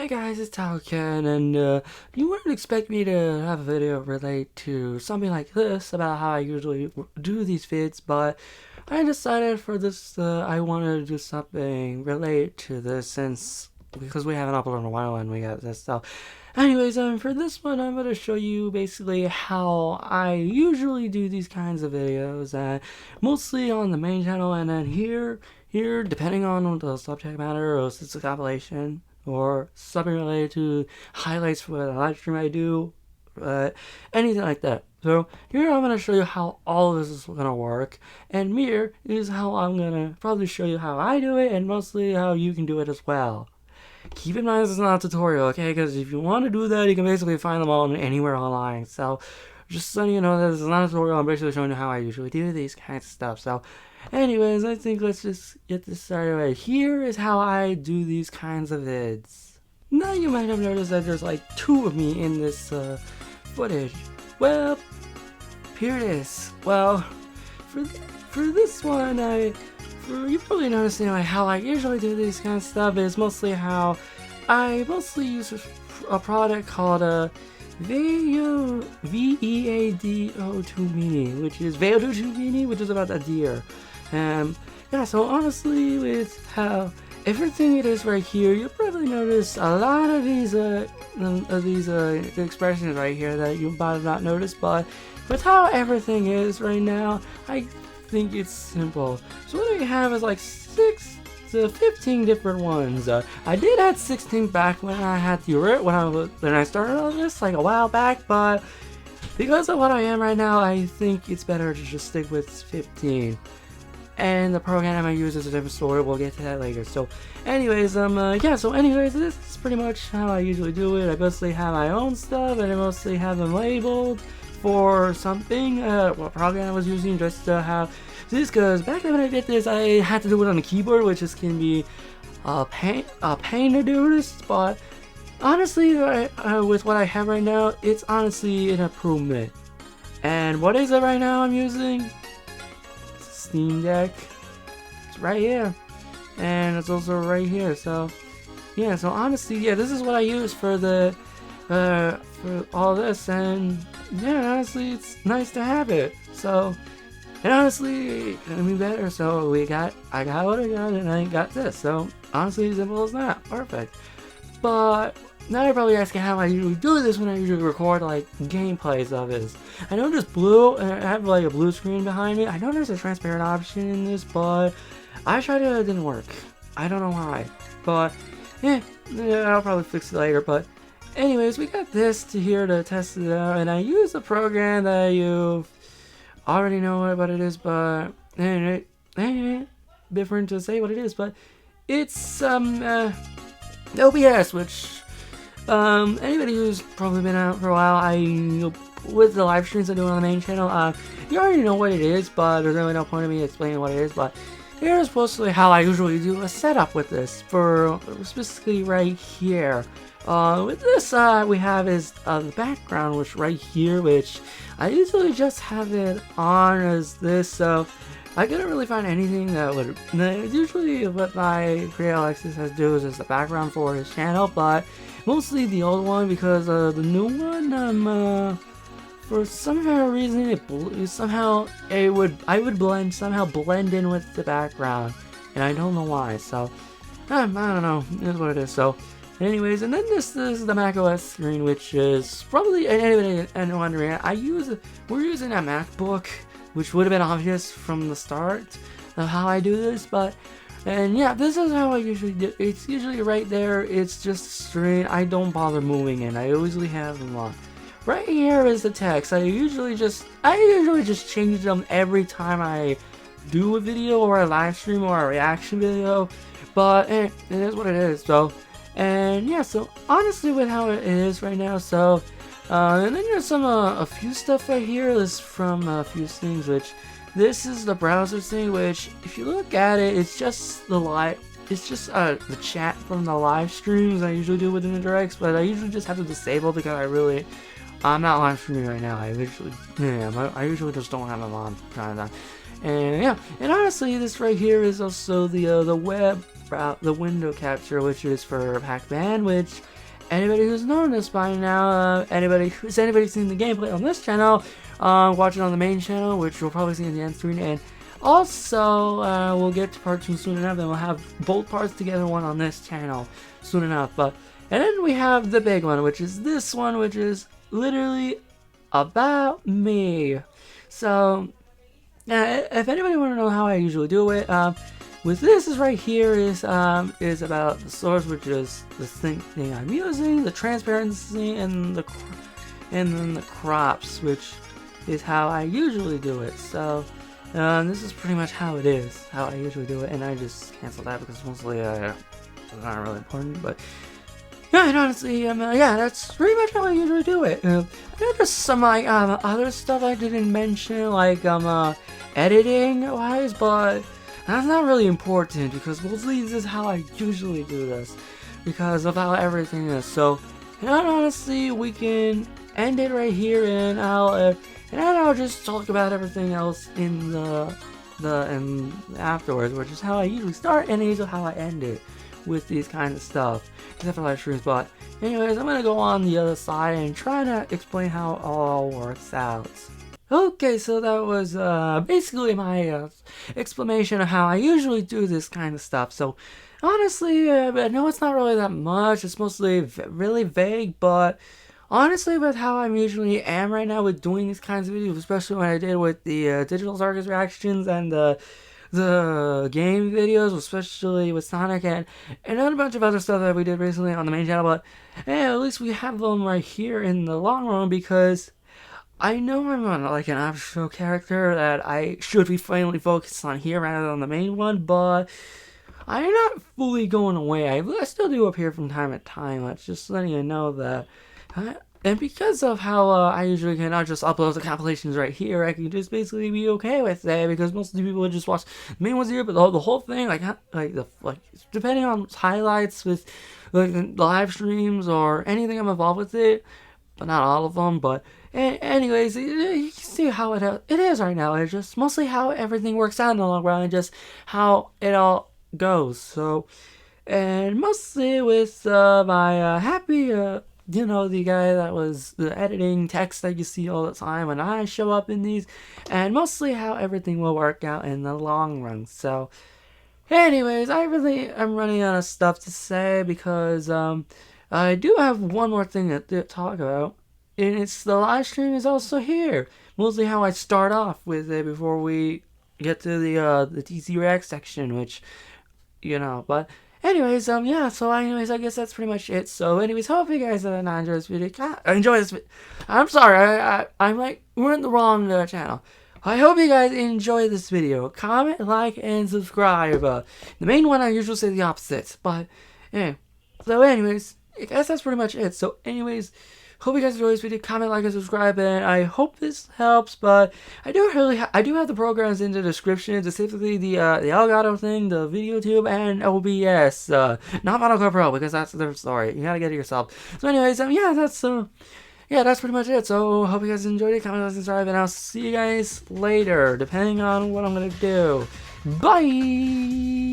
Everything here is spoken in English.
Hey guys, it's Tacocat, and you wouldn't expect me to have a video relate to something like this about how I usually do these vids, but I decided for this I wanted to do something related to this because we haven't uploaded in a while and we got this stuff. Anyways, for this one I'm going to show you basically how I usually do these kinds of videos, mostly on the main channel, and then here, depending on the subject matter, or if it's a compilation, or something related to highlights for the live stream I do, anything like that. So here I'm going to show you how all of this is going to work, and here is how I'm going to probably show you how I do it, and mostly how you can do it as well. Keep in mind this is not a tutorial, okay, because if you want to do that, you can basically find them all anywhere online. So just so you know that this is not a tutorial, I'm basically showing you how I usually do these kinds of stuff. So anyways, I think let's just get this started right. Here is how I do these kinds of vids. Now you might have noticed that there's like two of me in this footage. Well, here it is. Well, for this one, you probably noticed anyway how I usually do these kind of stuff is mostly how I mostly use a product called Veadotube Mini, which is Veadotube Mini, which is about a deer. Yeah, so honestly, with how everything it is right here, you'll probably notice a lot of these expressions right here that you might have not noticed, but with how everything is right now, I think it's simple. So what I have is like 6 to 15 different ones. I did have 16 back when I had when I started on this like a while back, but because of what I am right now, I think it's better to just stick with 15. And the program I use is a different story. We'll get to that later. So, anyways, yeah. So, anyways, this is pretty much how I usually do it. I mostly have my own stuff, and I mostly have them labeled for something. What program I was using just to have this, because back when I did this, I had to do it on the keyboard, which can be a pain to do this. But honestly, with what I have right now, it's honestly an improvement. And what is it right now I'm using? Steam Deck. It's right here, and it's also right here. So yeah, so honestly, yeah, this is what I use for for all this, and yeah, honestly, it's nice to have it. So, and honestly, it gonna be better. So I got what I got, and I got this. So honestly, simple as that. Perfect. But now you're probably asking how I usually do this when I usually record like gameplays of this. I know there's blue, and I have like a blue screen behind me. I know there's a transparent option in this, but I tried it didn't work. I don't know why, but yeah, I'll probably fix it later. But anyways, we got this here to test it out, and I use a program that you already know what it is, but different to say what it is, but it's OBS, which anybody who's probably been out for a while, with the live streams I do on the main channel, you already know what it is, but there's really no point in me explaining what it is. But here's mostly how I usually do a setup with this, for specifically right here. With this, we have is the background, which right here, which I usually just have it on as this, so I couldn't really find anything that would. Usually, what my creator Alexis has to do is the background for his channel, but mostly the old one, because the new one, for some reason, I would blend in with the background, and I don't know why. So I don't know. It is what it is. So, anyways, and then this is the macOS screen, which is probably anybody wondering. We're using a MacBook, which would have been obvious from the start of how I do this, and yeah, this is how I usually do. It's usually right there. It's just straight. I don't bother moving it. I usually have them on. Right here is the text. I usually just change them every time I do a video or a live stream or a reaction video, but it is what it is. So, and yeah, so honestly, with how it is right now, so and then there's a few stuff right here. This is from a few things, which this is the browser thing, which if you look at it, it's just the chat from the live streams I usually do within the directs, but I usually just have to disable because I'm not live streaming right now. I usually just don't have them on kind of. And yeah, and honestly, this right here is also the web about the window capture, which is for Pac-Man, which anybody who's known this by now, anybody seen the gameplay on this channel, watch it on the main channel, which you'll probably see in the end screen, and also we'll get to part 2 soon enough, and we'll have both parts together, one on this channel soon enough. But and then we have the big one, which is this one, which is literally about me. So if anybody want to know how I usually do it, with this is right here is about the source, which is the thing I'm using, the transparency, and then the crops, which is how I usually do it. So this is pretty much how it is, how I usually do it, and I just cancel that because mostly it's not really important. But yeah, and honestly, yeah, that's pretty much how I usually do it. There's just some like other stuff I didn't mention, like editing wise, but that's not really important because mostly this is how I usually do this because of how everything is. So, and honestly, we can end it right here, and I'll just talk about everything else in and afterwards, which is how I usually start and usually how I end it with these kinds of stuff, except for live streams. But anyways, I'm gonna go on the other side and try to explain how it all works out. Okay, so that was basically my explanation of how I usually do this kind of stuff. So honestly, I know it's not really that much. It's mostly really vague, but honestly, with how I usually am right now with doing these kinds of videos, especially when I did with the Digital Circus reactions and the game videos, especially with Sonic and a bunch of other stuff that we did recently on the main channel, but hey, at least we have them right here in the long run, because I know I'm on like an after-show character that I should be finally focused on here rather than the main one, but I'm not fully going away. I still do appear from time to time. That's just letting you know that. And because of how I usually cannot just upload the compilations right here, I can just basically be okay with that, because most of the people would just watch the main ones here, but the whole thing, like depending on highlights with like the live streams or anything I'm involved with it, but not all of them. But anyways, you can see how it is right now. It's just mostly how everything works out in the long run and just how it all goes. So, and mostly with my happy, you know, the guy that was the editing text that you see all the time when I show up in these, and mostly how everything will work out in the long run. So anyways, I'm running out of stuff to say, because I do have one more thing to talk about, and it's the live stream is also here. Mostly how I start off with it before we get to the TC React section, which, you know, but anyways, yeah, so anyways, I guess that's pretty much it. So anyways, hope you guys enjoy this video. Enjoy this. I'm sorry, I'm like, we're in the wrong channel. I hope you guys enjoy this video. Comment, like, and subscribe. The main one, I usually say the opposite, but yeah. So anyways, I guess that's pretty much it. So anyways, hope you guys enjoy this video. Comment, like, and subscribe, and I hope this helps. But I do have the programs in the description, specifically the Elgato thing, the Veadotube, and OBS. Not Final Cut Pro, because that's a different story. You gotta get it yourself. So anyways, yeah, that's pretty much it. So hope you guys enjoyed it. Comment, like, subscribe, and I'll see you guys later, depending on what I'm gonna do. Bye.